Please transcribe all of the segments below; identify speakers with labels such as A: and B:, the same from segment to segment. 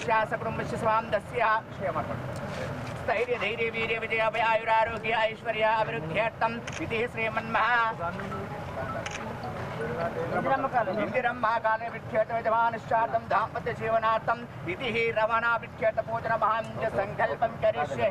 A: कुटुम्बस्य सकुटुम्बस्य स्वान्दस्य स्थैर्य धैर्य वीर्य विजय अभय आयुरारोग्य ऐश्वर्य अभिवृद्ध्यर्थम इति श्रीमन्महा इंदिरम्मा काले विख्यात जवानश्चार्थम दाम्पत्य जीवनार्थम इति हि रमणा विख्यात पूजन महांज संकल्पं करिष्ये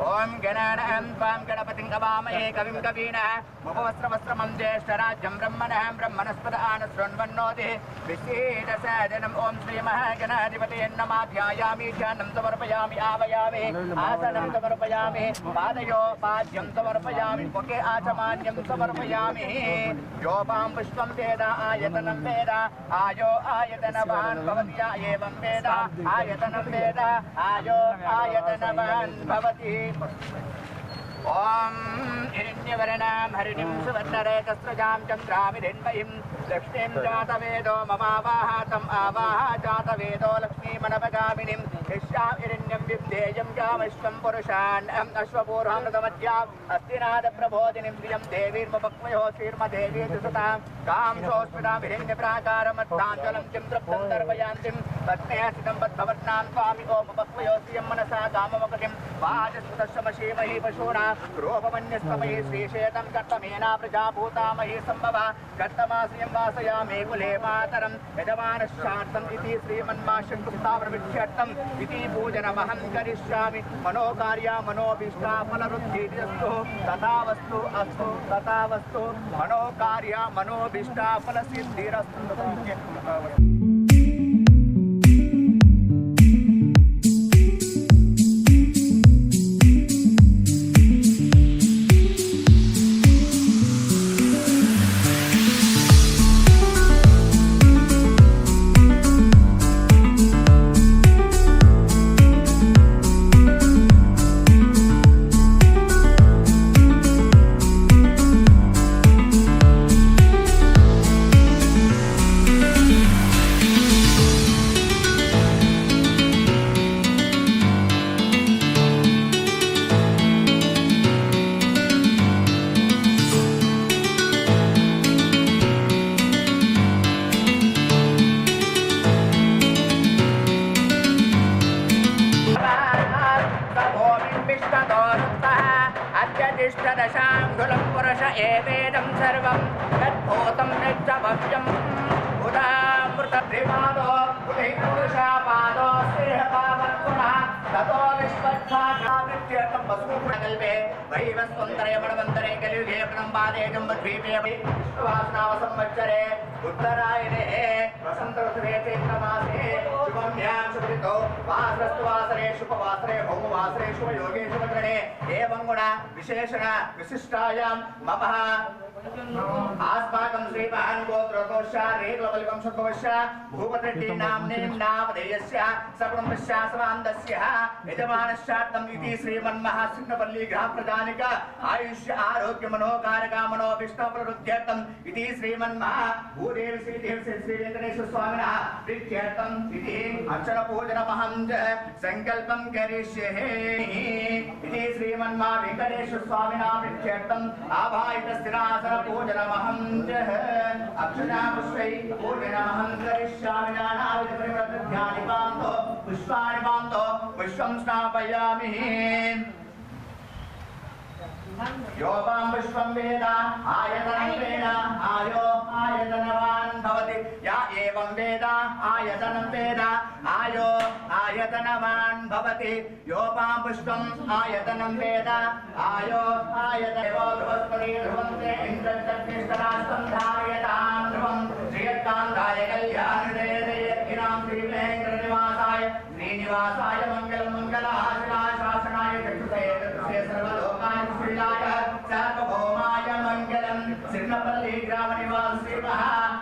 A: ओम गणानां त्वां गणपतिं गवामहे कविं कवीना मुपवस्त्र वस्त्रमं ज्येष्ठराज्यं ब्रह्मणः ब्रह्मणस्पद आनशृण्वन्नोति विशेषसाधनम् ओम श्री महागणाधिपतये नमः ध्यायामि ध्यानं समर्पयामि आवयामि आसनं समर्पयामि पादयो पाद्यं समर्पयामि मुखे आचमान्यं समर्पयामि योपां पुष्पं वेद आयतनं वेद आयो आयतनवान् भवति एवं वेद आयतनं वेद आयो आयतनवान् भवति ओम हिरण्यवर्णां हरिणीं सुवर्णरेतस्रजां चन्द्रामिहिन्मयीं लक्ष्मीं जातवेदो ममावाहातम् आवाह जातवेदो लक्ष्मीमनवगामिनीं यस्यां हिरण्यं विद्येयं कामश्वं पुरुषान् अश्वपूर्वामृतमध्याम् अस्तिनादप्रबोधिनीं प्रियं देवीर्मपक्वयो श्रीर्मदेवी सुतां कां सोऽस्मितां हिरण्यप्राकारमत्ताञ्जलं किं तृप्तं दर्पयान्तिं पत्न्या स्थितं पद्मवर्णां स्वामि ओमपक्वयो श्रियं मनसा काममकटिं वाजस्पदश्वमशीमहि पशूनां रूपमन्यस्तमयि श्रीशेतं कर्तमेना प्रजाभूतामहि सम्भव कर्तमाश्रियं वासयामि कुले मातरं यजमानश्चार्थम् इति श्रीमन्माशङ्कुस्थापनविध्यर्थम् इति पूजनमहं करिष्यामि मनोकार्या मनोभीष्टा फलवृद्धिरस्तु तथावस्तु अस्तु तथावस्तु मनोकार्या मनोभीष्टा फलसिद्धिरस्तु दशांगुलं पुरुष एवेदं सर्वं तद्भूतं नित्यभव्यम् उदामृतद्रिपादो उदैपुरुषापादो श्रीहपावत्पुनः ततो विश्वच्छाखावृत्यर्थं वसूकल्पे वैवस्वन्तरे कलियुगे प्रम्बादे जम्बद्वीपे विश्ववासनावसंवत्सरे उत्तरायणे वसन्त ऋतुवे चैत्रमासे शुभम्यां शुभऋतौ वासरस्तु वासरे शुभवासरे भौमवासरे शुभयोगे शुभकरणे एवं गुण विशेषण विशिष्टायां ममः आस्माकं श्रीमहान् गोत्रोद्भवस्य रेक्लवल्कंशोद्भवस्य भूपतिरेड्डी नाम्नीं नामधेयस्य सकुटुम्बस्य समान्दस्य यजमानश्चार्थम् इति श्रीमन्महासिंहपल्ली ग्रामप्रधानिक आयुष्य आरोग्य मनोकारक मनोभीष्टप्रवृद्ध्यर्थम् इति श्रीमन्महा भूदेवी श्रीदेवी श्री वेंकटेश्वर स्वामिनः प्रीत्यर्थम् इति अर्चन पूजनमहं संकल्पं करिष्ये इति श्रीमन्महा वेंकटेश्वर स्वामिनः प्रीत्यर्थम् आभायित स्थिरासन पूजनमहं अक्षरा पुष्पै पूजनमहं करिष्यामि नानाविधपरिमलद्रव्याणि पान्तो पुष्पाणि पान्तो पुष्पं स्थापयामि योपां पुष्पं वेद आयतनं वेद आयो आयतनवान् भवति या एवं वेद आयतनं वेद आयो आयतनवान् भवति योपां पुष्पम् आयतनं वेद आयो आयतनवो बृहस्पति ध्रुवन्ते इन्द्रचक्षरास्तं धारयतां ध्रुवं श्रीयकान्ताय कल्याणदेयर्घिनां श्रीवेङ्कटनिवासाय श्रीनिवासाय मङ्गलं मङ्गलाशिलाय शासनाय चक्षुषे सर्वलोकाय सार्वभौमाय मंगलम सिन्नपल्ली ग्राम निवास श्रीमः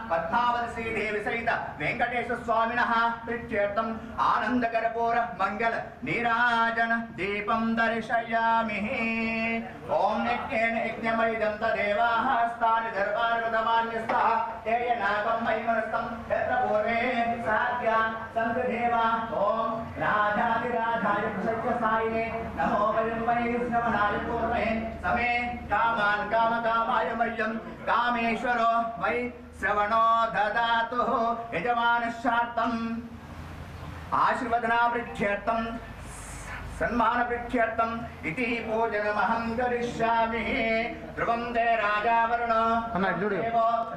A: पद्मावती श्रीदेवी सहित वेंकटेश्वर स्वामिनः प्रीत्यर्थम् आनंदकर्पूर मंगल नीराजन दीपं दर्शयामि ओम यज्ञेन यज्ञमयिदं तदेवाः स्थानि दर्बारगतमान्यस्तः तेयनाकं महिमनस्तं यत्र पूर्वे साध्या सन्तदेवा ओम राजाधिराजाय प्रसज्यसायिने नमो वयं पूर्वे समे कामान् कामकामाय मह्यं कामेश्वरो वै श्रवणो ददातु यजमानश्चार्थम् आशीर्वदनावृद्ध्यर्थं सन्मानवृद्ध्यर्थम् इति पूजनमहं करिष्यामि। ध्रुवं ते राजा वरुणो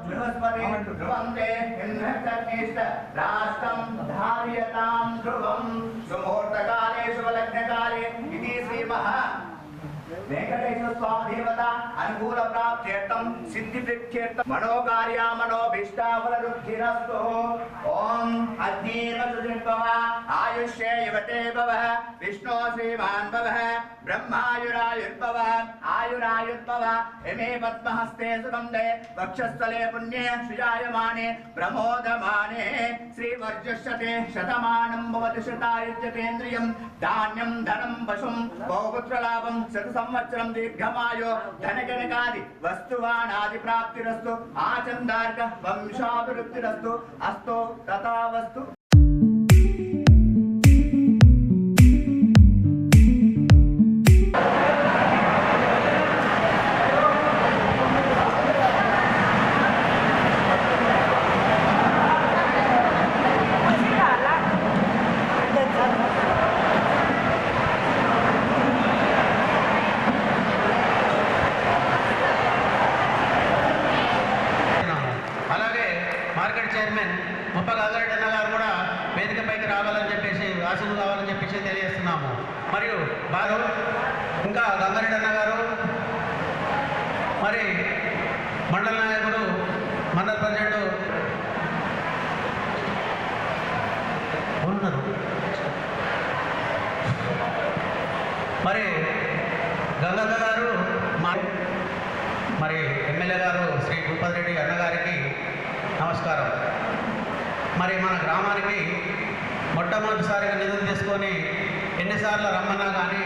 A: बृहस्पति ध्रुवं ते इन्द्रकर्णेश्च राष्ट्रं धारयतां ध्रुवं सुमुहूर्तकाले शुभलग्नकाले इति श्रीमहा वेंकटेश्वर स्वामी देवता अनुकूल प्राप्त्यर्थं सिद्धिप्रीत्यर्थं मनोकार्या मनोभीष्टाफलरुद्धिरस्तु। ओम अग्निर्वसुजिर्भव आयुष्ये युवते भवः विष्णो श्रीमान् भवः ब्रह्मायुरायुर्भव आयुरायुर्भव इमे पद्महस्ते सुगन्धे वक्षस्थले पुण्ये सुजायमाने प्रमोदमाने श्रीवर्जस्यते शतमानं भवति शतायुज्यतेन्द्रियं धान्यं धनं पशुं बहुपुत्रलाभं संवत्सरं दीर्घमायो धनजनकादि वस्तुवानादि प्राप्तिरस्तु आचन्दार्क वंशाभिवृद्धिरस्तु अस्तु तथावस्तु।
B: మార్కెట్ చైర్మన్ ముప్ప గంగారెడ్డి అన్న గారు కూడా వేదికపైకి రావాలని చెప్పేసి ఆశీర్వాదం కావాలని చెప్పేసి తెలియజేస్తున్నాము. మరియు వారు ఇంకా గంగారెడ్డి అన్న గారు మరి మండల నాయకుడు మండల ప్రెసిడెంట్ ఉన్నారు. మరి గంగన్న గారు మరి ఎమ్మెల్యే గారు శ్రీ భూపతి రెడ్డి అన్నగారికి నమస్కారం. మరి మన గ్రామానికి మొట్టమొదటిసారిగా నిధులు తీసుకొని ఎన్నిసార్లు రమ్మన్నా కానీ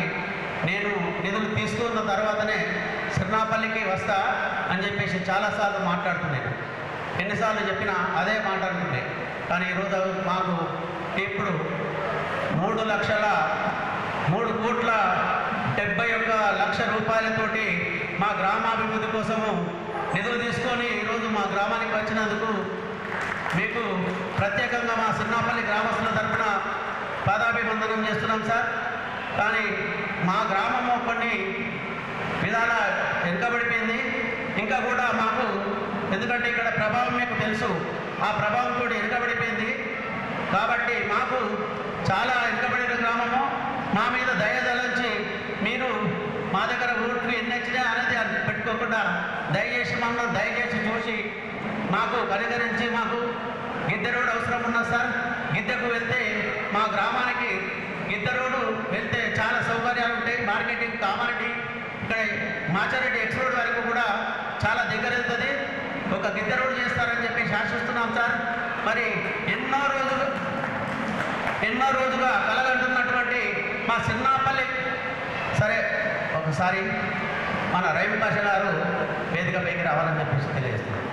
B: నేను నిధులు తీసుకున్న తర్వాతనే సిర్నాపల్లికి వస్తా అని చెప్పేసి చాలాసార్లు మాట్లాడుతున్నాను. ఎన్నిసార్లు చెప్పినా అదే మాట్లాడుతుండే. కానీ ఈరోజు మాకు ఇప్పుడు 3,71,00,000 రూపాయలతోటి మా గ్రామాభివృద్ధి కోసము నిధులు తీసుకొని ఈరోజు మా గ్రామానికి వచ్చినందుకు మీకు ప్రత్యేకంగా మా సిర్నాపల్లి గ్రామస్తుల తరఫున పాదాభివందనం చేస్తున్నాం సార్. కానీ మా గ్రామము కొన్ని విధాల వెనుకబడిపోయింది. ఇంకా కూడా మాకు ఎందుకంటే ఇక్కడ ప్రభావం మీకు తెలుసు, ఆ ప్రభావం కూడా వెనుకబడిపోయింది. కాబట్టి మాకు చాలా వెనుకబడిన గ్రామము. మా మీద దయదలంచి మీరు మా దగ్గర ఊరికి ఎన్ని వచ్చినా అనేది పెట్టుకోకుండా దయచేసి మమ్మల్ని దయచేసి చూసి మాకు పరిగణించి మాకు గిద్దె రోడ్డు అవసరం ఉన్నా సార్. గిద్దెకు వెళ్తే మా గ్రామానికి గిద్దె రోడ్డు వెళ్తే చాలా సౌకర్యాలు ఉంటాయి. మార్కెటింగ్ కామారెడ్డి ఇక్కడ మాచారెడ్డి ఎక్స్ రోడ్ వరకు కూడా చాలా దగ్గర వెళ్తుంది. ఒక గిద్దె రోడ్డు చేస్తారని చెప్పి ఆశిస్తున్నాం సార్. మరి ఎన్నో రోజుగా కలగంటున్నటువంటి మా సిర్నాపల్లి సరే ఒకసారి మన రైమ్ భాష గారు వేదికపైకి రావాలని చెప్పేసి తెలియజేస్తున్నారు.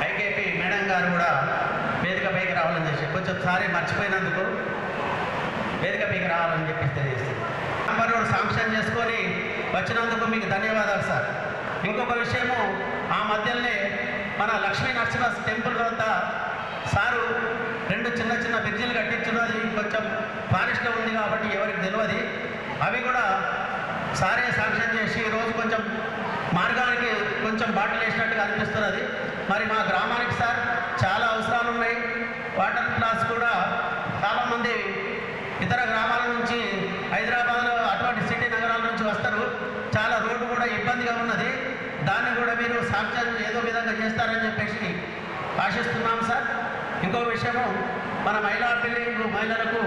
B: ఐకేపీ మేడం గారు కూడా వేదికపైకి రావాలని చెప్పి కొంచెంసారి మర్చిపోయినందుకు వేదికపైకి రావాలని చెప్పేసి తెలియజేస్తున్నారు. నంబర్ రోడ్ శాంక్షన్ చేసుకొని వచ్చినందుకు మీకు ధన్యవాదాలు సార్. ఇంకొక విషయము, ఆ మధ్యలోనే మన లక్ష్మీ నరసింహ టెంపుల్ వద్ద సారు 2 చిన్న చిన్న బ్రిడ్జిలు కట్టించున్నది కొంచెం ఫారెస్ట్లో ఉంది కాబట్టి ఎవరికి తెలియదు. అవి కూడా సారే శాంక్షన్ చేసి ఈరోజు కొంచెం మార్గానికి కొంచెం బాటిల్ వేసినట్టుగా అనిపిస్తున్నది. మరి మా గ్రామానికి సార్ చాలా అవసరాలు ఉన్నాయి. వాటర్ ప్లాస్ కూడా చాలామంది ఇతర గ్రామాల నుంచి హైదరాబాద్లో అటువంటి సిటీ నగరాల నుంచి వస్తారు. చాలా రోడ్డు కూడా ఇబ్బందిగా ఉన్నది. దాన్ని కూడా మీరు శాంక్షన్ ఏదో విధంగా చేస్తారని చెప్పేసి ఆశిస్తున్నాం సార్. ఇంకో విషయము, మన మహిళలకు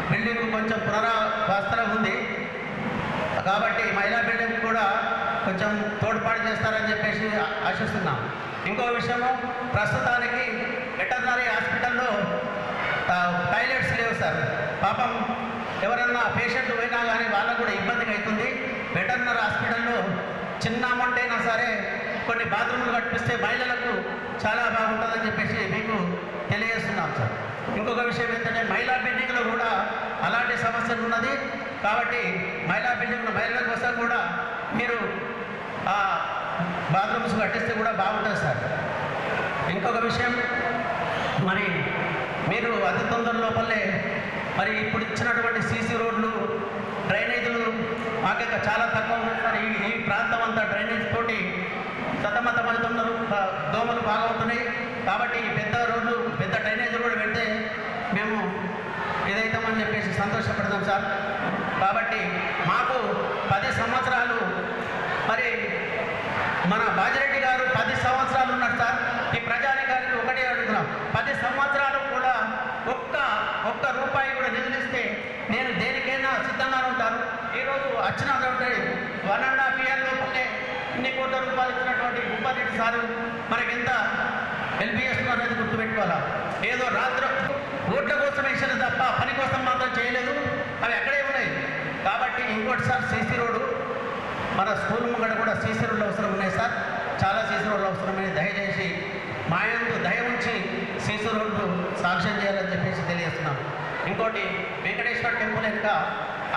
B: బిల్డింగ్ కొంచెం పునరావస్థలో ఉంది కాబట్టి మహిళా బిల్డింగ్ కూడా కొంచెం తోడ్పాటు చేస్తారని చెప్పేసి ఆశిస్తున్నాం. ఇంకో విషయము, ప్రస్తుతానికి వెటర్నరీ హాస్పిటల్లో టాయిలెట్స్ లేవు సార్. పాపం ఎవరన్నా పేషెంట్ పోయినా కానీ వాళ్ళకు కూడా ఇబ్బందిగా అవుతుంది. వెటర్నరీ హాస్పిటల్లో చిన్న అమౌంట్ అయినా సరే కొన్ని బాత్రూమ్లు కట్టిస్తే మహిళలకు చాలా బాగుంటుందని చెప్పేసి మీకు తెలియజేస్తున్నాం సార్. ఇంకొక విషయం ఏంటంటే మహిళా బిల్డింగ్లో కూడా అలాంటి సమస్యలు ఉన్నది కాబట్టి మహిళా బిల్డింగ్లో మహిళల కోసం కూడా మీరు బాత్రూమ్స్ కట్టిస్తే కూడా బాగుంటుంది సార్. ఇంకొక విషయం, మరి మీరు అతి తొందర లోపలే మరి ఇప్పుడు ఇచ్చినటువంటి సీసీ రోడ్లు డ్రైనేజీలు మాకు చాలా తక్కువ ఉన్నాయి సార్. ఈ ప్రాంతం అంతా డ్రైనేజ్ తోటి సతమతమవుతున్నారు, దోమలు బాగా అవుతున్నాయి. కాబట్టి పెద్ద రోడ్లు పెద్ద డ్రైనేజీలు కూడా పెడితే మేము ఇదైతామని చెప్పేసి సంతోషపడతాం సార్. కాబట్టి మాకు 10 సంవత్సరాలు మరి మన బాజిరెడ్డి గారు 10 సంవత్సరాలు ఉన్నారు సార్. ఈ ప్రజానికానికి ఒకటే అడుగుతున్నాం, 10 సంవత్సరాలు కూడా ఒక్క రూపాయి కూడా నిధులిస్తే నేను దేనికైనా సిద్ధంగా ఉంటాను. ఈరోజు వచ్చినటువంటి 1.5 ఇయర్ లోపలే ఇన్ని కోట్ల రూపాయలు ఇచ్చినటువంటి భూపారెడ్డి సారు మనకి ఎంత హెల్ప్ చేస్తున్నారు అనేది గుర్తుపెట్టుకోవాలా. ఏదో రాత్రి ఓట్ల కోసం వేసిన తప్ప పని కోసం మాత్రం చేయలేదు. అవి అక్కడే ఉన్నాయి. కాబట్టి ఇంకోటి సార్, సీసీ రోడ్డు మన స్కూల్ ముంగడ కూడా సీసీ రోడ్లు అవసరం ఉన్నాయి సార్. చాలా సీసీ రోడ్లు అవసరమైనవి. దయచేసి మా యందు దయ ఉంచి సీసీ రోడ్లు సాంక్షన్ చేయాలని చెప్పేసి తెలియజేస్తున్నాం. ఇంకోటి, వెంకటేశ్వర టెంపుల్ వెనుక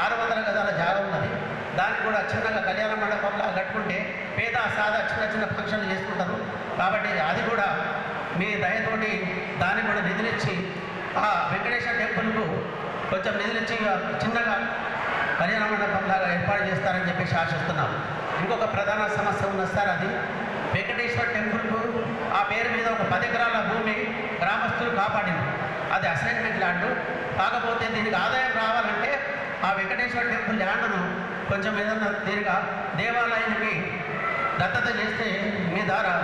B: 600 గజాల జాగా ఉన్నది. దానికి కూడా చిన్నగా కళ్యాణ మండపంలా కట్టుకుంటే పేద సాదా చిన్న ఫంక్షన్లు చేసుకుంటారు. కాబట్టి అది కూడా మీ దయతోటి దానికి కూడా నిధులిచ్చి ఆ వెంకటేశ్వర టెంపుల్కు కొంచెం నిధులిచ్చి చిన్నగా కళ్యాణ మండపంలాగా ఏర్పాటు చేస్తారని చెప్పేసి ఆశిస్తున్నాం. ఇంకొక ప్రధాన సమస్య ఉన్నది సార్, అది వెంకటేశ్వర టెంపుల్కు ఆ పేరు మీద ఒక 10 ఎకరాల భూమి గ్రామస్తులు కాపాడింది. అది అసైన్మెంట్ ల్యాండ్. కాకపోతే దీనికి ఆదాయం రావాలంటే ఆ వెంకటేశ్వర టెంపుల్ ల్యాండ్ను కొంచెం ఏదన్నా తీరుగా దేవాలయానికి దత్తత చేస్తే మీ ద్వారా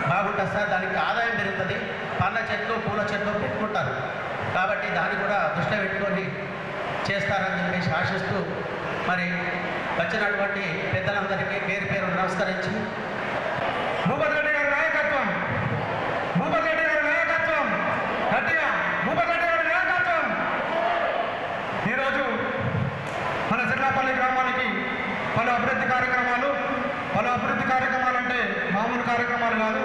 B: బాగుంటుంది సార్. దానికి ఆదాయం పెరుగుతుంది. పండ్ల చెట్లు పూల చెట్లు పెట్టుకుంటారు. కాబట్టి దాన్ని కూడా దృష్టిలో పెట్టుకొని చేస్తారని చెప్పేసి ఆశిస్తూ మరి వచ్చినటువంటి పెద్దలందరికీ పేరు పేరు నమస్కరించి,
C: భూపతిరెడ్డి గారి నాయకత్వం, భూపతిరెడ్డి గారి నాయకత్వం, గట్టిగా భూపతిరెడ్డి గారి నాయకత్వం. ఈరోజు మన సిర్లాపల్లి గ్రామానికి పలు అభివృద్ధి కార్యక్రమాలు అంటే మామూలు కార్యక్రమాలు కాదు.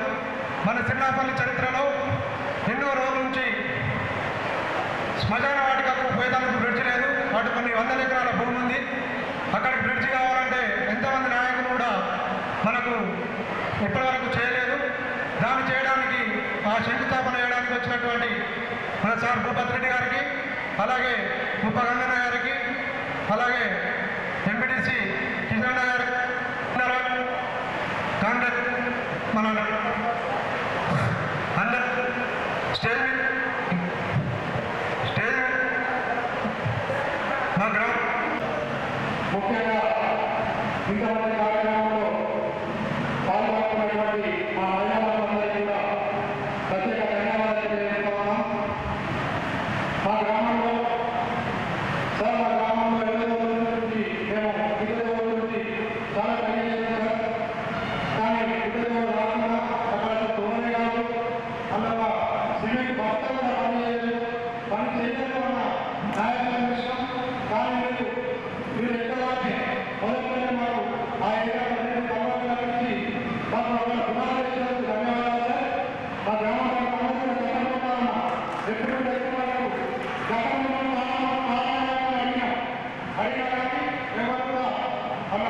C: మన సిర్లాపల్లి చరిత్రలో ఎన్నో రోజుల నుంచి శ్మశాన వాటికకు పోయేదానికి బ్రిడ్జి లేదు. వాటి కొన్ని 100 ఎకరాల భూమి ఉంది. అక్కడికి బ్రిడ్జి కావాలంటే ఎంతమంది నాయకులు కూడా మనకు ఇప్పటివరకు చేయలేదు. దాన్ని చేయడానికి ఆ శంకుస్థాపన చేయడానికి వచ్చినటువంటి మన సార్ భూపతిరెడ్డి గారికి, అలాగే ముప్పగంగన్న గారికి, అలాగే ఎంపీటీసీ కిషన్ గారికి, కాంగ్రెస్ మన అందరు స్టేజ్ మా గ్రామం ముఖ్యంగా ఇంతమంది కార్యక్రమంలో పాల్గొన్నటువంటి మా మహిళలందరికీ కూడా ప్రత్యేక ధన్యవాదాలు తెలియజేస్తా ఉన్నాం. మా గ్రామంలో సార్, మా గ్రామంలో 8 రోజుల నుంచి మేము 20 రోజుల నుంచి చాలా పని చేస్తాం సార్. కానీ 20 రోజులు రాకుండా అక్కడ తోనే కాదు, అందులో సిమెంట్ బస్తాలు కూడా పని చేయలేదు. పని చేయడం వల్ల నాయకుల విషయం. కానీ మీరు ఎక్కడాన్ని మొదలుపెట్టే మాకు ఆ ఏరియా నుంచి మాకు గుణాలు ఇచ్చినందుకు ధన్యవాదాలు సార్. మా గ్రామంలో ఎప్పుడు అడిగినా కానీ ఎవరు కూడా అలా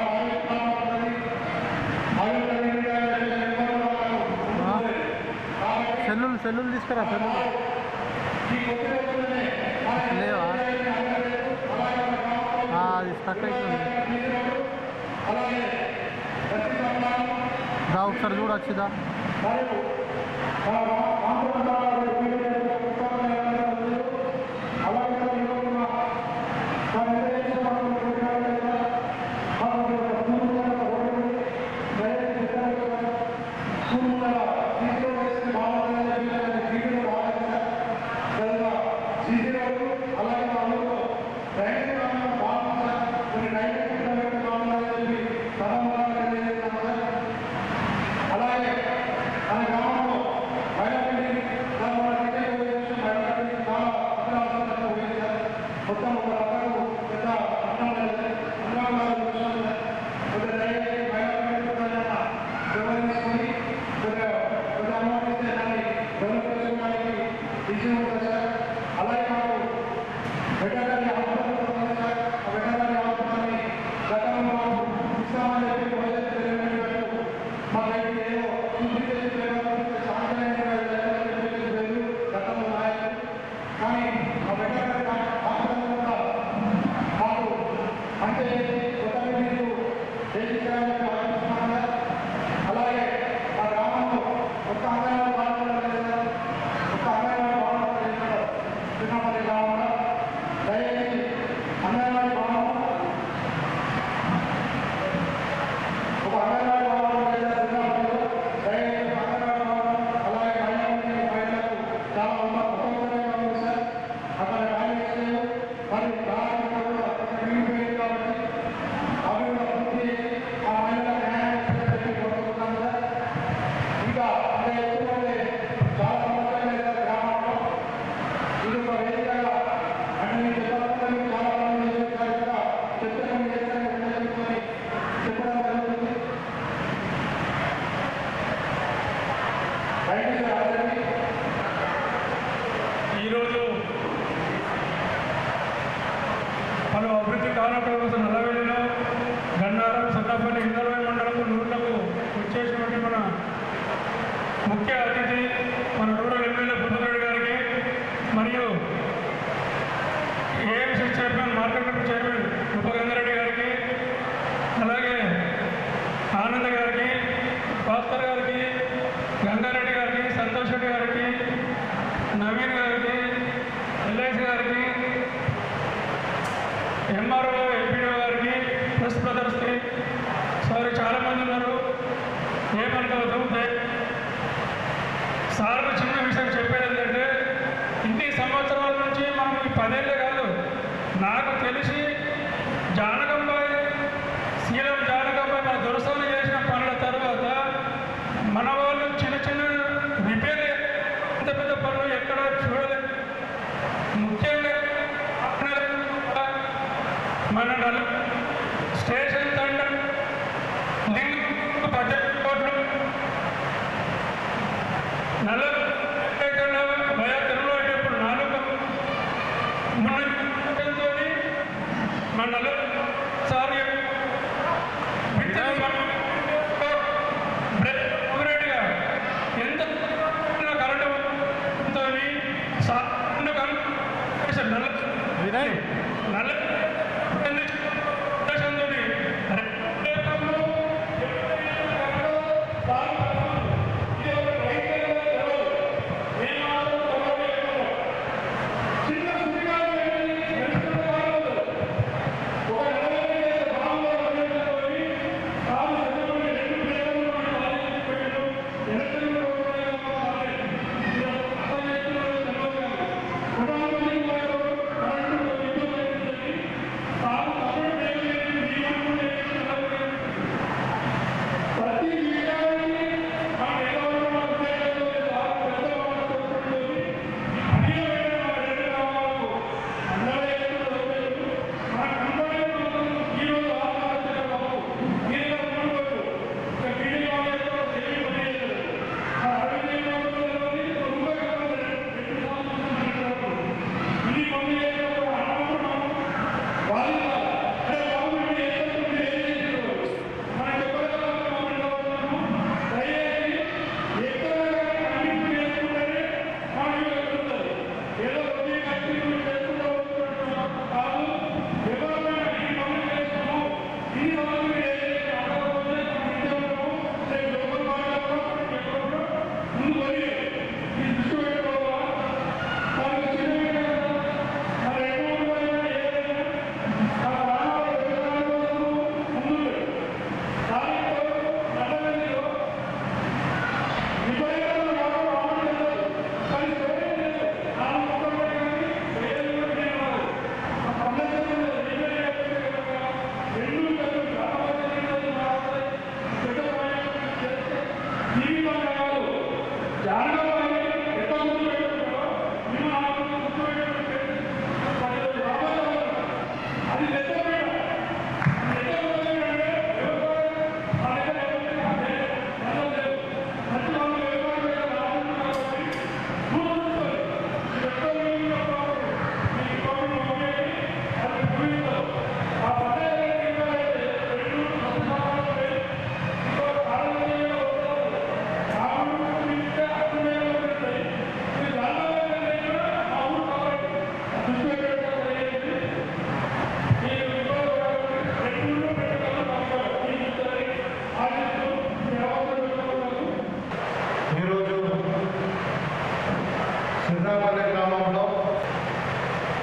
D: సెల్లులు తీసుకురా. లేవా? అది స్టక్ అవుతుంది. దా ఒకసారి చూడొచ్చుదా.
C: అలాగే మన గ్రామంలో ఈరోజు పలు అభివృద్ధి కార్యక్రమాల కోసం నల్లవెల్లిలో గన్నారం సత్తాపల్లి ఇందరవై మండలకు నూర్లకు వచ్చేసినటువంటి మన ముఖ్య అతిథి మన రూరల్ ఎమ్మెల్యే పుట్టరెడ్డి గారికి మరియు AMC chairman market committee chairman Upagangareddy గారికి అలాగే ఆనంద్ గారికి భాస్కర్ గారికి గంగారెడ్డి గారికి సంతోష్ రెడ్డి గారికి నవీన్ గారికి ఎల్ఐసి గారికి ఎంఆర్ఓ ఎంపీడీఓ గారికి ప్రెస్ బ్రదర్స్కి సారీ చాలామంది ఉన్నారు ఏమనుకోవద్దు. సార్కు చిన్న విషయం చెప్పేది ఏంటంటే ఇన్ని సంవత్సరాల నుంచి మనం ఈ 10 ఏళ్ళే కాదు నాకు తెలిసి జానకంబాయి సీఎం జానకంబాయి మన దొరసాని చేసిన పనుల తర్వాత మన వాళ్ళు చిన్న చిన్న రిపేర్ పెద్ద పెద్ద పనులు ఎక్కడ చూడలేదు. ముఖ్యంగా మన స్టేషన్ తండ లింక్ 18 కోట్లు భయ తెలుగులో ఇప్పుడు 4 మన సార్ రెడ్డిగా ఎంత కరెంటు నల్ల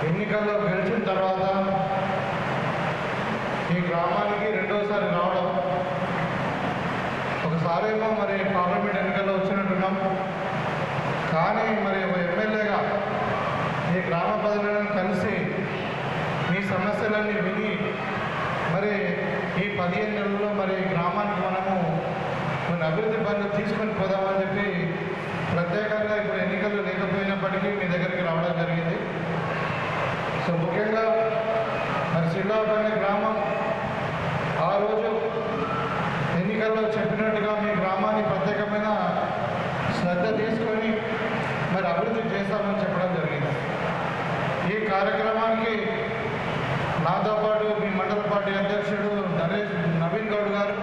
E: ఎన్నికల్లో గెలిచిన తర్వాత ఈ గ్రామానికి రెండోసారి రావడం, ఒకసారేమో మరి పార్లమెంట్ ఎన్నికల్లో వచ్చినట్టున్నాం, కానీ మరి ఒక ఎమ్మెల్యేగా ఈ గ్రామ ప్రజలను కలిసి మీ సమస్యలన్నీ విని మరి ఈ 15 నెలల్లో మరి గ్రామానికి మనము కొన్ని అభివృద్ధి పనులు తీసుకొని పోదామని చెప్పి ప్రత్యేకంగా ఇప్పుడు ఎన్నికలు లేకపోయినప్పటికీ మీ దగ్గరికి రావడం జరిగింది. సో ముఖ్యంగా మరి సిల్లాపల్లి గ్రామం ఆ రోజు ఎన్నికల్లో చెప్పినట్టుగా మీ గ్రామాన్ని ప్రత్యేకమైన శ్రద్ధ తీసుకొని అభివృద్ధి చేస్తామని చెప్పడం జరిగింది. ఈ కార్యక్రమానికి నాతో పాటు మీ మండల పార్టీ అధ్యక్షుడు నవీన్ గౌడ్ గారు,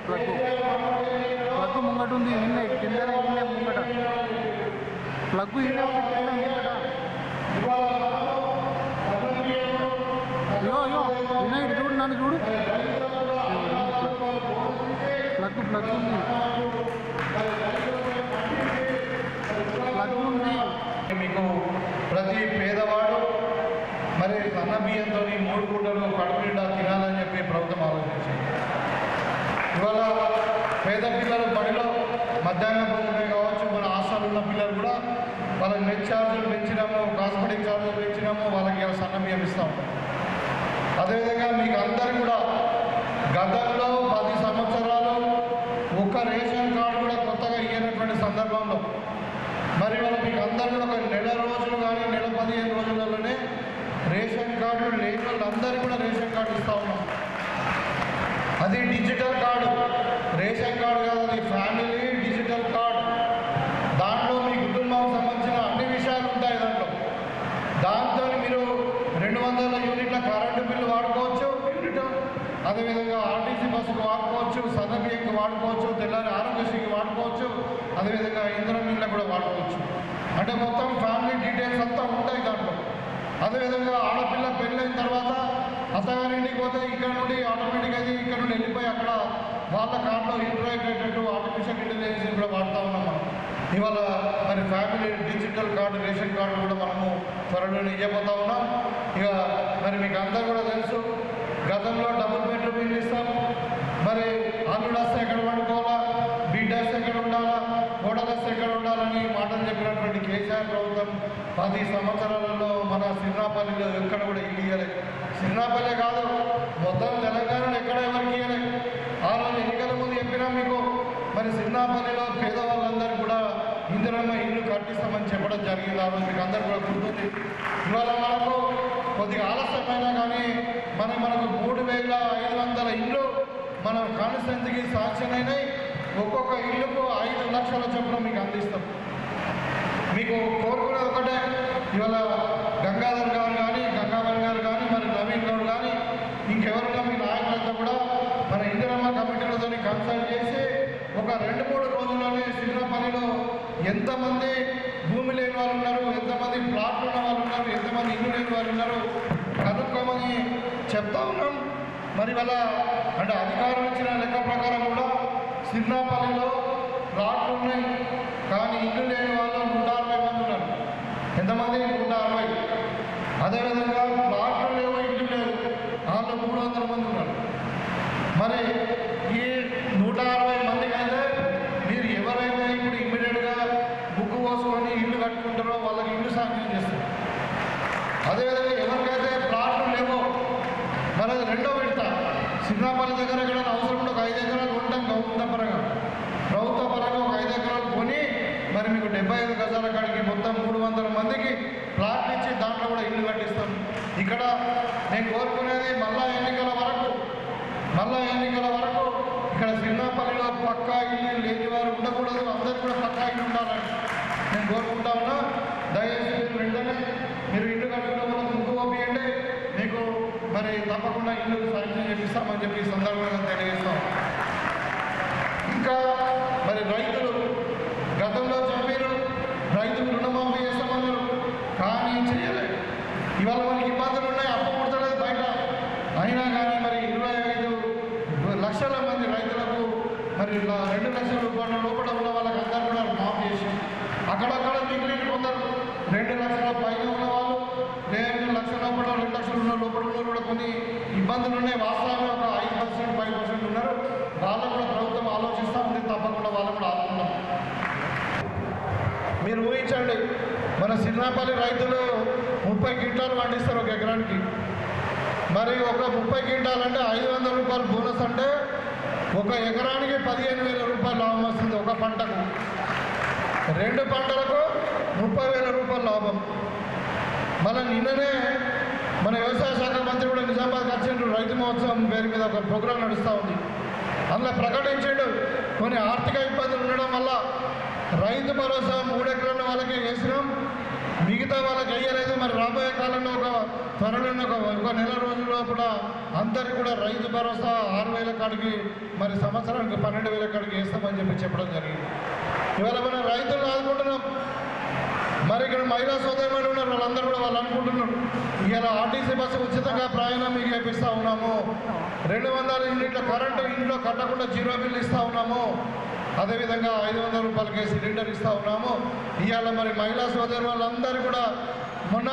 D: ప్లగ్ ముంగట ఉంది, ఇన్నే కింద ఇన్నే ముంగట ప్లగ్ ఇన్నే ఉంది కింద ముంగట. అయ్యో అయ్యో వినాయకుడు చూడు, నన్ను చూడు, ప్లగ్ ప్లగ్ ఉంది, ప్లగ్ ఉంది.
E: మీకు ప్రతి పేదవాడు మరి సన్న బియ్యంతో 3 పూటలు కడుపు నిండా తినాలని చెప్పి ప్రభుత్వం ఆలోచించింది. ఇవాళ పేద పిల్లలు బడిలో మధ్యాహ్న భోజనమే కావచ్చు, మన హాస్టల్ ఉన్న పిల్లలు కూడా వాళ్ళకి నెట్ ఛార్జీలు పెంచినాము, కాస్మెటిక్ ఛార్జీలు పెంచినాము, వాళ్ళకి ఇలా సన్న బియ్యం ఇస్తాం. అదేవిధంగా మీకు అందరూ కూడా గతంలో 10 సంవత్సరాలు ఒక్క రేషన్ కార్డు కూడా కొత్తగా ఇయ్యనటువంటి సందర్భంలో మరి వాళ్ళు మీకు అందరూ కూడా ఒక నెల రోజులు కానీ నెల 15 రోజులలోనే రేషన్ కార్డులు లేని వాళ్ళందరూ కూడా రేషన్ కార్డు ఇస్తూ ఉన్నాం. అది డిజిటల్ కార్డు, రేషన్ కార్డు కాదు, అది ఫ్యామిలీ డిజిటల్ కార్డు. దాంట్లో మీ కుటుంబం సంబంధించిన అన్ని విషయాలు ఉంటాయి దాంతో మీరు 200 యూనిట్ల కరెంటు బిల్లు వాడుకోవచ్చు, యూనిట్. అదేవిధంగా ఆర్టీసీ బస్సుకు వాడుకోవచ్చు, సన్నబియ్యంకి వాడుకోవచ్చు, తెల్లారి ఆరోగ్యశ్రీకి వాడుకోవచ్చు, అదేవిధంగా ఇంధనం నీళ్ళకు కూడా వాడుకోవచ్చు. అంటే మొత్తం ఫ్యామిలీ డీటెయిల్స్ అంతా ఉంటాయి దాంట్లో. అదేవిధంగా ఆడపిల్ల పెళ్ళైన తర్వాత అత్తగారింటికి పోతే ఇక్కడ నుండి ఆటోమేటిక్గా ఇక్కడ నుండి వెళ్ళిపోయి అక్కడ వాళ్ళ కార్డులో ఇంటరాక్ట్ అయ్యేటట్టు ఆర్టిఫిషియల్ ఇంటెలిజెన్స్ కూడా వాడుతూ ఉన్నాం మనం. ఇవాళ మరి family digital card, ration card కూడా మనము త్వరలోనే ఇవ్వబోతా ఉన్నాం. ఇక మరి మీకు అందరూ కూడా తెలుసు, గతంలో డబుల్ బెడ్రూమ్ ఇల్లు ఇస్తాం. మరి అల్లుడు వస్తే ఎక్కడ వండుకోవాలా, బిడ్డ వస్తే ఎక్కడ ఉండాలా, కోడలు వస్తే ఎక్కడ ఉండాలని మాటలు చెప్పినటువంటి కేసీఆర్ ప్రభుత్వం 10 సంవత్సరాలలో మన సిర్నాపల్లిలో ఎక్కడ కూడా ఇల్లు ఇవ్వలేదు. సిర్నాపల్లి కాదు, మొత్తం తెలంగాణలో ఎక్కడ ఎవరికి ఇవ్వలేదు. ఆ రోజు ఎన్నికల ముందు చెప్పినా మీకు, మరి సిర్నాపల్లిలో పేదవాళ్ళందరూ కూడా ఇందిరమ్మ ఇల్లు కట్టిస్తామని చెప్పడం జరిగింది. ఆ రోజు మీకు అందరూ కూడా గుర్తుంది. ఇవాళ మనకు కొద్దిగా ఆలస్యమైనా కానీ మనకు 3,500 ఇళ్ళు మన కాన్స్టిట్యున్సీకి శాంక్షన్ అయినాయి. ఒక్కొక్క ఇల్లుకు 5 లక్షల చొప్పున మీకు అందిస్తాం. మీకు కోరుకునేది ఒకటే, ఇవాళ గంగాధర్ గారు కానీ, గంగాధర్ గారు కానీ, మరి నవీన్ గౌడ్ కానీ, ఇంకెవరున్నా మీ నాయకులంతా కూడా మన ఇందిరమ్మ కమిటీలతో కన్సల్ట్ చేసి ఒక 2-3 రోజుల్లోనే సిర్నాపల్లిలో ఎంతమంది భూమి లేని వాళ్ళు ఉన్నారు, ఎంతమంది ప్లాట్లు ఉన్న వాళ్ళు ఉన్నారు, ఎంతమంది ఇల్లు లేని వాళ్ళు ఉన్నారు కనుక్కోమని చెప్తా ఉన్నాం. మరి వాళ్ళ అంటే అధికారులు ఇచ్చిన లెక్క ప్రకారం కూడా సిర్నాపల్లిలో ప్లాట్లు ఉన్నాయి, కానీ ఇల్లు లేని వాళ్ళు 160 మంది ఉన్నారు. ఎంతమంది? 160. అదేవిధంగా ప్లాట్లు లేవు, ఇల్లు లేవు, వాళ్ళు 300 మంది ఉన్నారు. మరి ఈ 160 మందికి అయితే మీరు ఎవరైతే ఇప్పుడు ఇమ్మీడియట్గా బుక్ పోసుకొని ఇల్లు కట్టుకుంటారో వాళ్ళకి ఇల్లు శాంక్షన్ చేస్తారు. అదేవిధంగా ఎవరికైతే ప్లాట్లు లేవో మరి అది 2వ విడత సిర్నాపల్లి దగ్గర ఎక్కడైనా అవసరం ఉంటే ఒక 5 ఎకరాలు కొంటాం ప్రభుత్వ పరంగా ఒక 5 ఎకరాలు కొని మరి మీకు 75 గజాల కాడికి మొత్తం 300 మందికి ప్లాట్లు ఇచ్చి దాంట్లో కూడా ఇల్లు కట్టిస్తాం. ఇక్కడ నేను కోరుకునేది మళ్ళా ఎన్నికల వరకు ఇక్కడ సిర్నాపల్లిలో పక్కా ఇల్లు లేని వారు ఉండకూడదు, అందరూ కూడా పక్కా ఇల్లు ఉండాలని నేను కోరుకుంటా ఉన్నా. దయచేసి మీరు వెంటనే మీరు ఇల్లు కట్టుకున్న వాళ్ళకి ముగ్గు పంపించండి, మీకు మరి తప్పకుండా ఇల్లు శాంక్షన్ చేపిస్తామని చెప్పి ఈ సందర్భంగా తెలియజేస్తాం. ఇంకా మరి రైతులు గతంలో చెప్పారు, రైతులు రుణమాఫీ చేస్తామన్నారు, కానీ చేయలేదు. ఇవాళ మనకి ఇబ్బందులు ఉన్నాయి, అప్పు పుడతలేదు బయట. అయినా కానీ మరి 25 లక్షల మంది రైతులకు మరి 2 లక్షల రూపాయల లోపల ఉన్న వాళ్ళకి అందరూ కూడా మాఫ్ చేసి అక్కడక్కడ మిగిలిన కొందరు 2 లక్షల పైన ఉన్న వాళ్ళు, 2 లక్షల లోపల 2 లక్షలు ఉన్న లోపల ఉన్న కూడా కొన్ని ఇబ్బందులు ఉన్నాయి. వాస్తవంగా ఒక 5%, 5% ఉన్నారు. వాళ్ళకు కూడా ప్రభుత్వం ఆలోచిస్తూ ఉంది, తప్పకుండా వాళ్ళు కూడా ఆదుకుంటాం. మీరు ఊహించండి, మన సిర్నాపల్లి రైతులు 30 క్వింటాలు పండిస్తారు ఒక ఎకరానికి. మరి ఒక 30 క్వింటాలంటే 500 రూపాయలు బోనస్, అంటే ఒక ఎకరానికి 15,000 రూపాయలు లాభం వస్తుంది ఒక పంటకు. 2 పంటలకు 30,000 రూపాయలు లాభం. మళ్ళీ నిన్ననే మన వ్యవసాయ శాఖ మంత్రి కూడా నిజామాబాద్కి వచ్చిండు. రైతు మహోత్సవం పేరు మీద ఒక ప్రోగ్రాం నడుస్తూ ఉంది. అందులో ప్రకటించాడు, కొన్ని ఆర్థిక ఇబ్బందులు ఉండడం వల్ల రైతు భరోసా 3 ఎకరాల వాళ్ళకే వేసినాం, మిగతా వాళ్ళకి వేయలేదు. మరి రాబోయే కాలంలో త్వరలో ఒక నెల రోజుల్లో కూడా అందరికీ కూడా రైతు భరోసా 6,000 కాడికి, మరి సంవత్సరానికి 12,000 కాడికి వేస్తామని చెప్పడం జరిగింది. ఇవాళ మనం రైతులను ఆదుకుంటున్నాం. మరి ఇక్కడ మహిళా సోదరులు ఉన్నారు, వాళ్ళందరూ కూడా వాళ్ళు అనుకుంటున్నారు, ఇవాళ ఆర్టీసీ బస్సు ఉచితంగా ప్రయాణం మీకు వేపిస్తూ ఉన్నాము, 200 యూనిట్ల కరెంటు ఇంట్లో కట్టకుండా 0 బిల్లు ఇస్తూ ఉన్నాము, అదేవిధంగా 500 రూపాయలకి సిలిండర్ ఇస్తూ ఉన్నాము. ఇవాళ మరి మహిళా సోదరు వాళ్ళందరూ కూడా మొన్న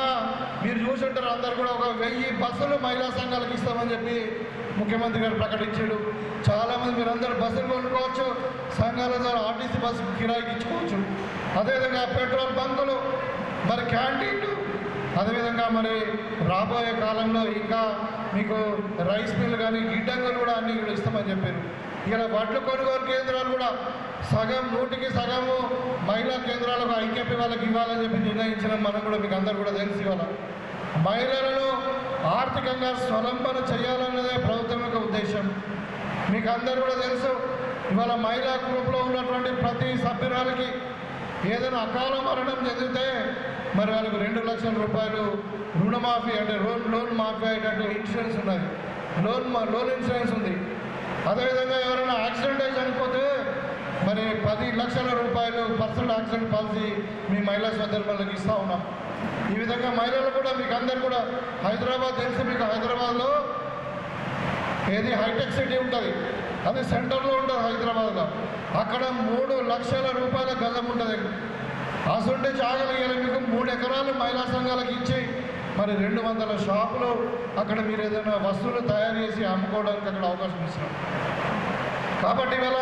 E: మీరు చూసుంటారు, అందరు కూడా ఒక 1000 బస్సులు మహిళా సంఘాలకు ఇస్తామని చెప్పి ముఖ్యమంత్రి గారు ప్రకటించాడు. చాలామంది మీరందరూ బస్సులు కొనుక్కోవచ్చు, సంఘాల ద్వారా ఆర్టీసీ బస్సు కిరాయికి ఇచ్చుకోవచ్చు. అదేవిధంగా పెట్రోల్ బంకులు, మరి క్యాంటీన్లు, అదేవిధంగా మరి రాబోయే కాలంలో ఇంకా మీకు రైస్ మిల్లు కానీ గిడ్డంగులు కూడా అన్నీ కూడా ఇస్తామని చెప్పారు. ఇలా వడ్లు కొనుగోలు కేంద్రాలు కూడా సగం 100కి సగము మహిళా కేంద్రాలకు ఐక్యపి వాళ్ళకి ఇవ్వాలని చెప్పి నిర్ణయించడం మనం కూడా మీకు అందరూ కూడా తెలిసి, ఇవాళ మహిళలను ఆర్థికంగా స్వలంబన చేయాలన్నదే ప్రభుత్వం యొక్క ఉద్దేశం. మీకు అందరూ కూడా తెలుసు, ఇవాళ మహిళా గ్రూప్లో ఉన్నటువంటి ప్రతి సభ్యురాలకి ఏదైనా అకాల మరణం చెందితే మరి వాళ్ళకు 2 లక్షల రూపాయలు రుణమాఫీ, అంటే లోన్ మాఫీ అయ్యేటట్టు ఇన్సూరెన్స్ ఉన్నది. లోన్ ఇన్సూరెన్స్ ఉంది. అదేవిధంగా ఎవరైనా యాక్సిడెంట్ అయి చనిపోతే మరి 10 లక్షల రూపాయలు పర్సనల్ యాక్సిడెంట్ పాలసీ మీ మహిళా సోదరులకు ఇస్తూ ఉన్నాం. ఈ విధంగా మహిళలు కూడా మీకు అందరు కూడా హైదరాబాద్ తెలుసు, మీకు హైదరాబాద్లో ఏది హైటెక్ సిటీ ఉంటుంది, అది సెంటర్లో ఉంటుంది హైదరాబాద్లో. అక్కడ 3 లక్షల రూపాయల గజం ఉంటుంది. అసంటే జాగలు ఇవ్వాలి మీకు 3 ఎకరాలు మహిళా సంఘాలకు ఇచ్చి మరి 200 షాపులు అక్కడ మీరు ఏదైనా వస్తువులు తయారు చేసి అమ్ముకోవడానికి అక్కడ అవకాశం ఇస్తున్నాం. కాబట్టి ఇవాళ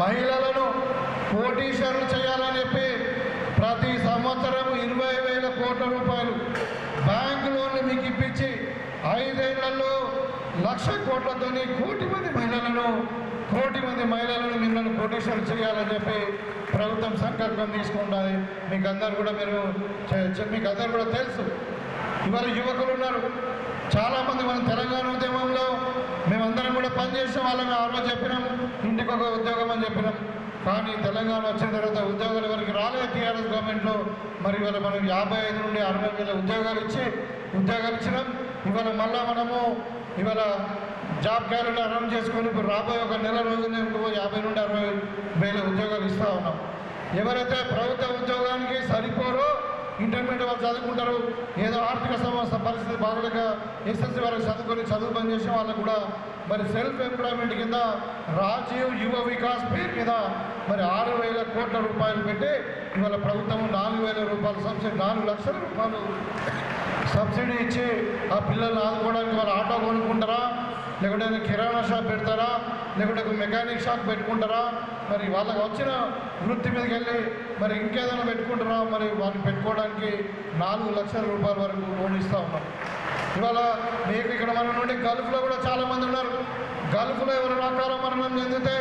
E: మహిళలను కోటీశ్వరులు చేయాలని చెప్పి ప్రతి సంవత్సరం 20,000 కోట్ల రూపాయలు బ్యాంకు లోన్లు మీకు ఇప్పించి 5 ఏళ్లలో 1,00,000 కోట్లతోని కోటి మంది మహిళలను మిమ్మల్ని కోటీశ్వరులు చేయాలని చెప్పి ప్రభుత్వం సంకల్పం తీసుకుంటుంది. మీకు అందరు కూడా తెలుసు. ఇవాళ యువకులు ఉన్నారు చాలామంది. మన తెలంగాణ ఉద్యమంలో మేమందరం కూడా పనిచేసే వాళ్ళని ఆ రోజు చెప్పినాం, ఇంటికి ఒక ఉద్యోగం అని చెప్పినాం. కానీ తెలంగాణ వచ్చిన తర్వాత ఉద్యోగాలు ఎవరికి రాలేదు టీఆర్ఎస్ గవర్నమెంట్లో. మరి ఇవాళ మనం 55 నుండి 60 వేల ఉద్యోగాలు ఇచ్చినాం. ఇవాళ మళ్ళా మనము ఇవాళ జాబ్ క్యాలెండర్ రన్ చేసుకొని ఇప్పుడు రాబోయే ఒక నెల రోజునే 50 నుండి 60 వేల ఉద్యోగాలు ఇస్తూ ఉన్నాం. ఎవరైతే ప్రభుత్వ ఉద్యోగానికి సరిపోరో ఇంటర్మీడియట్ వాళ్ళు చదువుకుంటారు, ఏదో ఆర్థిక సమస్య పరిస్థితి బాగలేక ఎస్ఎస్సీ వాళ్ళకి చదువు బంద్ చేసిన వాళ్ళకు కూడా మరి సెల్ఫ్ ఎంప్లాయ్మెంట్ కింద రాజీవ్ యువ వికాస్ పేరు మీద మరి 6,000 కోట్ల రూపాయలు పెట్టి ఇవాళ ప్రభుత్వం 4,000 రూపాయలు సబ్సిడీ 4 లక్షల రూపాయలు సబ్సిడీ ఇచ్చి ఆ పిల్లల్ని ఆదుకోవడానికి వాళ్ళు ఆటో కొనుక్కుంటారా, లేకుంటే కిరాణా షాప్ పెడతారా, లేకుంటే మెకానిక్ షాప్ పెట్టుకుంటారా, మరి వాళ్ళకి వచ్చిన వృత్తి మీదకి వెళ్ళి మరి ఇంకేదైనా పెట్టుకుంటారా, మరి వాళ్ళని పెట్టుకోవడానికి 4 లక్షల రూపాయల వరకు లోన్ ఇస్తూ ఉన్నాం. ఇవాళ మీకు ఇక్కడ మన నుండి గల్ఫ్లో కూడా చాలామంది ఉన్నారు. గల్ఫ్లో ఎవరైనా అకాల మరణం చెందితే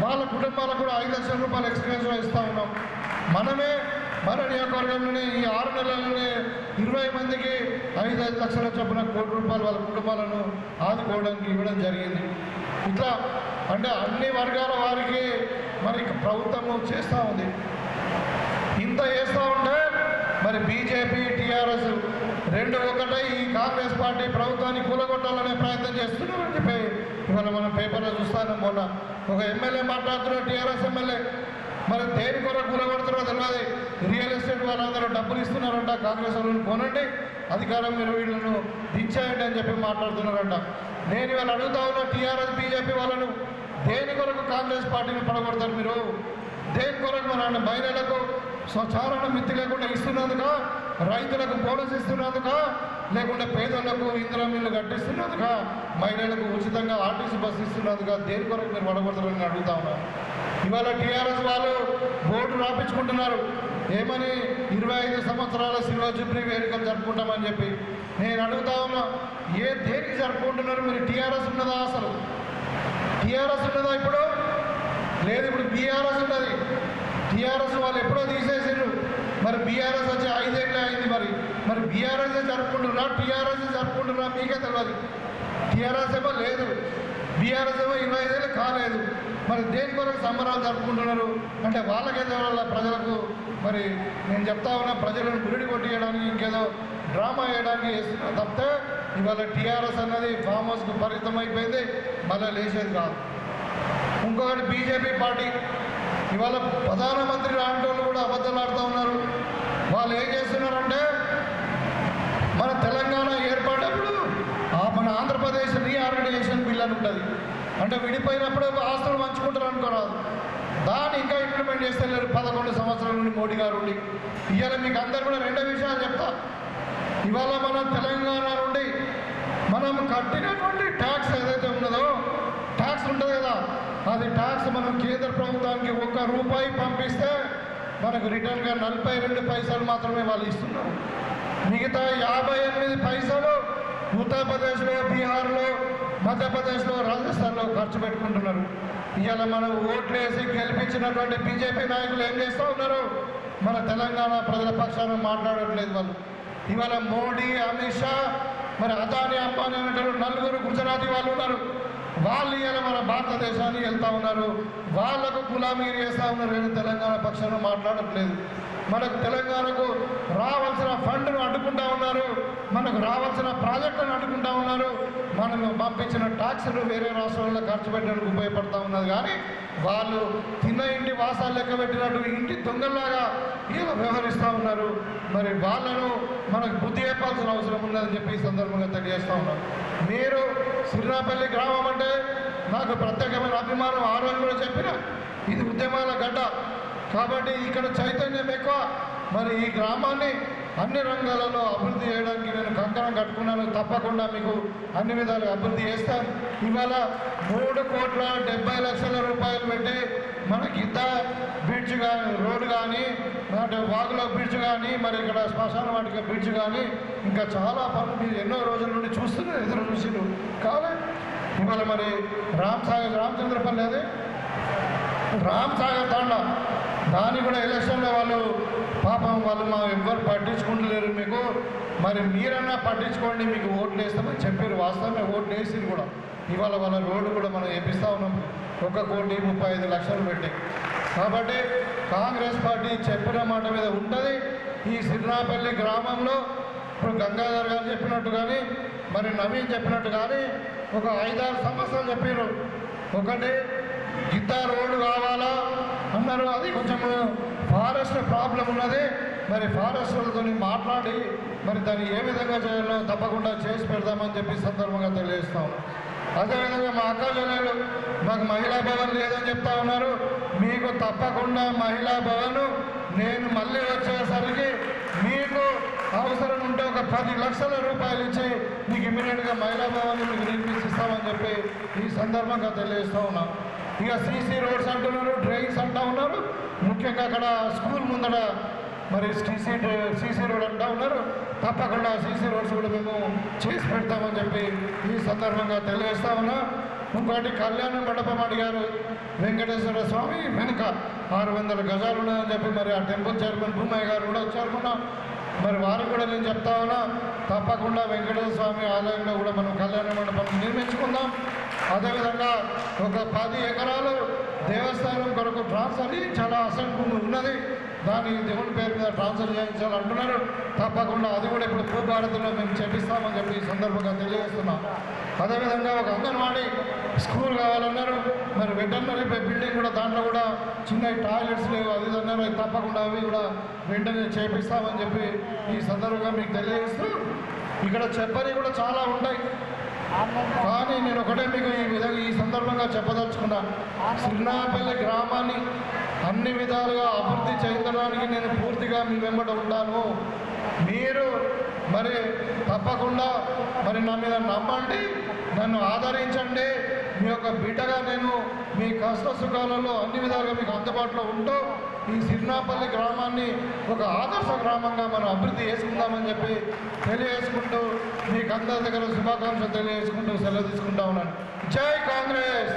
E: వాళ్ళ కుటుంబాలకు కూడా 5 లక్షల రూపాయలు ఎక్స్గ్రేషన్గా ఇస్తూ ఉన్నాం. మనమే మన నియోజకవర్గంలోనే ఈ 6 నెలల్లోనే 20 మందికి 5 లక్షల చొప్పున ₹1 కోటి వాళ్ళ కుటుంబాలను ఆదుకోవడానికి ఇవ్వడం జరిగింది. ఇట్లా అంటే అన్ని వర్గాల వారికి మరి ప్రభుత్వము చేస్తూ ఉంది. ఇంత చేస్తూ ఉంటే మరి బీజేపీ టీఆర్ఎస్ 2 ఒకటై ఈ కాంగ్రెస్ పార్టీ ప్రభుత్వాన్ని కూలగొట్టాలనే ప్రయత్నం చేస్తున్నారని చెప్పి ఇవాళ మనం పేపర్లో చూస్తాను. మొన్న ఒక ఎమ్మెల్యే మాట్లాడుతున్నారు, టీఆర్ఎస్ ఎమ్మెల్యే. మరి దేని కొరకు కూలగొడుతున్నారో తెలియదు. రియల్ ఎస్టేట్ వాళ్ళందరూ డబ్బులు ఇస్తున్నారంట, కాంగ్రెస్ వాళ్ళని కొనండి, అధికారం మీరు వీళ్ళను దించేయండి అని చెప్పి మాట్లాడుతున్నారంట. నేను ఇవాళ అడుగుతా ఉన్నా టీఆర్ఎస్ బీజేపీ వాళ్ళను, దేని కొరకు కాంగ్రెస్ పార్టీని పడగొడతారు మీరు? దేని కొరకు మన మహిళలకు స్వచారణ మిత్తి లేకుండా ఇస్తున్నందుక, రైతులకు బోనస్ ఇస్తున్నందుక, లేకుంటే పేదలకు ఇందిరా మిల్లు కట్టిస్తున్నందుక, మహిళలకు ఉచితంగా ఆర్టీసీ బస్సు ఇస్తున్నందుక దేని కొరకు మీరు పడగొడతారని అడుగుతా ఉన్నారు. ఇవాళ టీఆర్ఎస్ వాళ్ళు బోర్డు రాపించుకుంటున్నారు ఏమని, 25 సంవత్సరాల సిల్వర్ జూబ్లీ వేడుకలు జరుపుకుంటామని చెప్పి. నేను అడుగుతా ఉన్నా, దేనికి జరుపుకుంటున్నారు మీరు? టీఆర్ఎస్ ఉన్నదా? అసలు టీఆర్ఎస్ ఉన్నదా? ఇప్పుడు లేదు. ఇప్పుడు బీఆర్ఎస్ ఉన్నది. టీఆర్ఎస్ వాళ్ళు ఎప్పుడో తీసేసారు. మరి బీఆర్ఎస్ వచ్చి 5 ఏళ్ళే అయింది. మరి బీఆర్ఎస్ జరుపుకుంటున్నా, టీఆర్ఎస్ జరుపుకుంటున్నా మీకే తెలియదు. టీఆర్ఎస్ ఏమో లేదు, బీఆర్ఎస్ ఏమో 25 ఏళ్ళు కాలేదు. మరి దేని కొరకు సంబరాలు జరుపుకుంటున్నారు అంటే వాళ్ళకేదో వాళ్ళ ప్రజలకు మరి నేను చెప్తా ఉన్నా, ప్రజలను గురిడి కొట్టియడానికి ఇంకేదో డ్రామా వేయడానికి వేస్తున్నారు తప్పితే ఇవాళ టీఆర్ఎస్ అన్నది ఫామ్ హౌస్కు పరిమితం అయిపోయింది, మళ్ళీ లేచేది కాదు. ఇంకొకటి బీజేపీ పార్టీ ఇవాళ ప్రధానమంత్రి లాంటి వాళ్ళు కూడా అబద్ధాలు ఆడుతూ ఉన్నారు. వాళ్ళు ఏం చేస్తున్నారంటే మన తెలంగాణ ఏర్పడినప్పుడు మన ఆంధ్రప్రదేశ్ రీఆర్గనైజేషన్ బిల్ అని ఉంటుంది. అంటే విడిపోయినప్పుడు ఆస్తులు పంచుకుంటారు అనుకోరాదు, దాన్ని ఇంకా ఇంప్లిమెంట్ చేస్తే లేరు 11 సంవత్సరాల నుండి మోడీ గారు ఉండి. ఇవాళ మీకు అందరు కూడా 2 విషయాలు చెప్తా. ఇవాళ మన తెలంగాణ నుండి మనం కట్టినటువంటి ట్యాక్స్ ఏదైతే ఉన్నదో, ట్యాక్స్ ఉంటుంది కదా, అది ట్యాక్స్ మనం కేంద్ర ప్రభుత్వానికి ₹1 పంపిస్తే మనకు రిటర్న్గా 42 పైసలు మాత్రమే వాళ్ళు ఇస్తున్నారు. మిగతా 58 పైసలు ఉత్తరప్రదేశ్లో, బీహార్లో, మధ్యప్రదేశ్లో, రాజస్థాన్లో ఖర్చు పెట్టుకుంటున్నారు. ఇవాళ మనం ఓట్లు వేసి గెలిపించినటువంటి బీజేపీ నాయకులు ఏం చేస్తూ ఉన్నారు? మన తెలంగాణ ప్రజల పక్షాన మాట్లాడట్లేదు వాళ్ళు. ఇవాళ మోడీ, అమిత్ షా, మరి అదానీ, అంబానీ అనేటువంటి 4 గుజరాతీ వాళ్ళు ఉన్నారు. వాళ్ళు ఇవాళ మన భారతదేశాన్ని వెళ్తూ ఉన్నారు, వాళ్లకు గులామీగిరి చేస్తూ ఉన్నారు. తెలంగాణ పక్షాన మాట్లాడట్లేదు. మనకు తెలంగాణకు రావాల్సిన ఫండ్ను అడ్డుకుంటా ఉన్నారు, మనకు రావాల్సిన ప్రాజెక్టులను అడ్డుకుంటా ఉన్నారు, మనం పంపించిన ట్యాక్సులు వేరే రాష్ట్రాల్లో ఖర్చు పెట్టడానికి ఉపయోగపడతా ఉన్నది. కానీ వాళ్ళు తిన్న ఇంటి వాసాలు లెక్క పెట్టినట్టు ఇంటి దొంగల్లాగా ఇలా వ్యవహరిస్తూ ఉన్నారు. మరి వాళ్ళను మనకు బుద్ధి చెప్పాల్సిన అవసరం ఉన్నదని చెప్పి ఈ సందర్భంగా తెలియజేస్తూ ఉన్నాం. మీరు సిరినాపల్లి గ్రామం అంటే నాకు ప్రత్యేకమైన అభిమానం. ఆ రోజు కూడా చెప్పిన ఇది ఉద్యమాల గడ్డ కాబట్టి ఇక్కడ చైతన్యం ఎక్కువ. మరి ఈ గ్రామాన్ని అన్ని రంగాలలో అభివృద్ధి చేయడానికి నేను కంకణం కట్టుకున్నాను. తప్పకుండా మీకు అన్ని విధాలుగా అభివృద్ధి చేస్తాను. ఇవాళ 3,70,00,000 రూపాయలు పెట్టి మనకి ఇంత బ్రిడ్జ్ కానీ రోడ్డు కానీ వాగులో బ్రిడ్జ్ కానీ మరి ఇక్కడ శ్మశాన వాటిక బ్రిడ్జ్ కానీ ఇంకా చాలా పనులు మీరు ఎన్నో రోజుల నుండి చూస్తున్నారు, ఎదురు చూసిరు కావాలి. ఇవాళ మరి రామచంద్రపల్లి అదే రామసాగర్ తాండా దాన్ని కూడా ఎలక్షన్లో వాళ్ళు పాపం వాళ్ళు మా ఎవ్వరు పట్టించుకుంటలేరు. మీకు మరి మీరన్నా పట్టించుకోండి, మీకు ఓట్లు వేస్తామని చెప్పారు. వాస్తవమే ఓట్లు వేసిరు కూడా. ఇవాళ వాళ్ళ రోడ్డు కూడా మనం వేపిస్తూ ఉన్నాం 1,35,00,000 పెట్టి. కాబట్టి కాంగ్రెస్ పార్టీ చెప్పిన మాట మీద ఉంటుంది. ఈ సిరినాపల్లి గ్రామంలో ఇప్పుడు గంగాధర్ గారు చెప్పినట్టు కానీ మరి నవీన్ చెప్పినట్టు కానీ ఒక 5-6 సమస్యలు చెప్పారు. ఒకటి గిత్త రోడ్డు కావాలా అన్నారు, అది కొంచెం ఫారెస్ట్ ప్రాబ్లం ఉన్నది. మరి ఫారెస్ట్లతో మాట్లాడి మరి దాన్ని ఏ విధంగా చేయాలో తప్పకుండా చేసి పెడదామని చెప్పి సందర్భంగా తెలియజేస్తాం. అదేవిధంగా మా అక్క చెల్లెలు మాకు మహిళా భవన్ లేదని చెప్తా ఉన్నారు. మీకు తప్పకుండా మహిళా భవన్ నేను మళ్ళీ వచ్చేసరికి మీకు అవసరం ఉంటే ఒక 10 లక్షల రూపాయలు ఇచ్చి మీకు ఇమ్మీడియట్గా మహిళా భవన్ మీకు నిర్మిస్తామని చెప్పి ఈ సందర్భంగా తెలియజేస్తూ ఉన్నాం. ఇక సీసీ రోడ్స్ అంటున్నారు, డ్రైన్స్ అంటూ ఉన్నారు. ముఖ్యంగా అక్కడ స్కూల్ ముందర మరి సీసీ రోడ్ అంటూ ఉన్నారు. తప్పకుండా సీసీ రోడ్స్ కూడా మేము చేసి పెడతామని చెప్పి ఈ సందర్భంగా తెలియజేస్తా ఉన్నా. ఇంకోటి కళ్యాణ మండపం అడిగారు. వెంకటేశ్వర స్వామి వెనుక 600 గజాలు ఉన్నాయని చెప్పి మరి ఆ టెంపుల్ చైర్మన్ భూమయ్య గారు కూడా వచ్చారు. మరి వారు కూడా నేను చెప్తా ఉన్నా తప్పకుండా వెంకటేశ్వర స్వామి ఆలయంలో కూడా మనం కళ్యాణ మండపం నిర్మించుకుందాం. అదేవిధంగా ఒక 10 ఎకరాలు దేవస్థానం కొరకు ట్రాన్స్ఫర్ చాలా అసలు ఉన్నది, దాన్ని దేవుని పేరు మీద ట్రాన్స్ఫర్ చేయించాలంటున్నారు. తప్పకుండా అది కూడా ఇప్పుడు భూభారతిలో మేము చేపిస్తామని చెప్పి ఈ సందర్భంగా తెలియజేస్తున్నాం. అదేవిధంగా ఒక అంగన్వాడీ స్కూల్ కావాలన్నారు. మరి వెటర్నరీ బిల్డింగ్ కూడా దాంట్లో కూడా చిన్న టాయిలెట్స్ లేవు, అది అన్నారు. అది తప్పకుండా అవి కూడా వెంటనే చేపిస్తామని చెప్పి ఈ సందర్భంగా మీకు తెలియజేస్తూ ఇక్కడ చెప్పని కూడా చాలా ఉంటాయి. కానీ నేను ఒకటే మీకు ఈ సందర్భంగా చెప్పదలుచుకున్నాను. సిరినాపల్లి గ్రామాన్ని అన్ని విధాలుగా అభివృద్ధి చెందడానికి నేను పూర్తిగా మీ వెంబట ఉంటాను. మీరు మరి తప్పకుండా మరి నా మీద నమ్మండి, నన్ను ఆదరించండి. మీ యొక్క బిడ్డగా నేను మీ కష్ట సుఖాలలో అన్ని విధాలుగా మీకు అందుబాటులో ఉంటూ ఈ సిరినాపల్లి గ్రామాన్ని ఒక ఆదర్శ గ్రామంగా మనం అభివృద్ధి చేసుకుందామని చెప్పి తెలియజేసుకుంటూ మీకు అందరి దగ్గర శుభాకాంక్షలు తెలియజేసుకుంటూ సెలవు తీసుకుంటా ఉన్నాను. జై కాంగ్రెస్.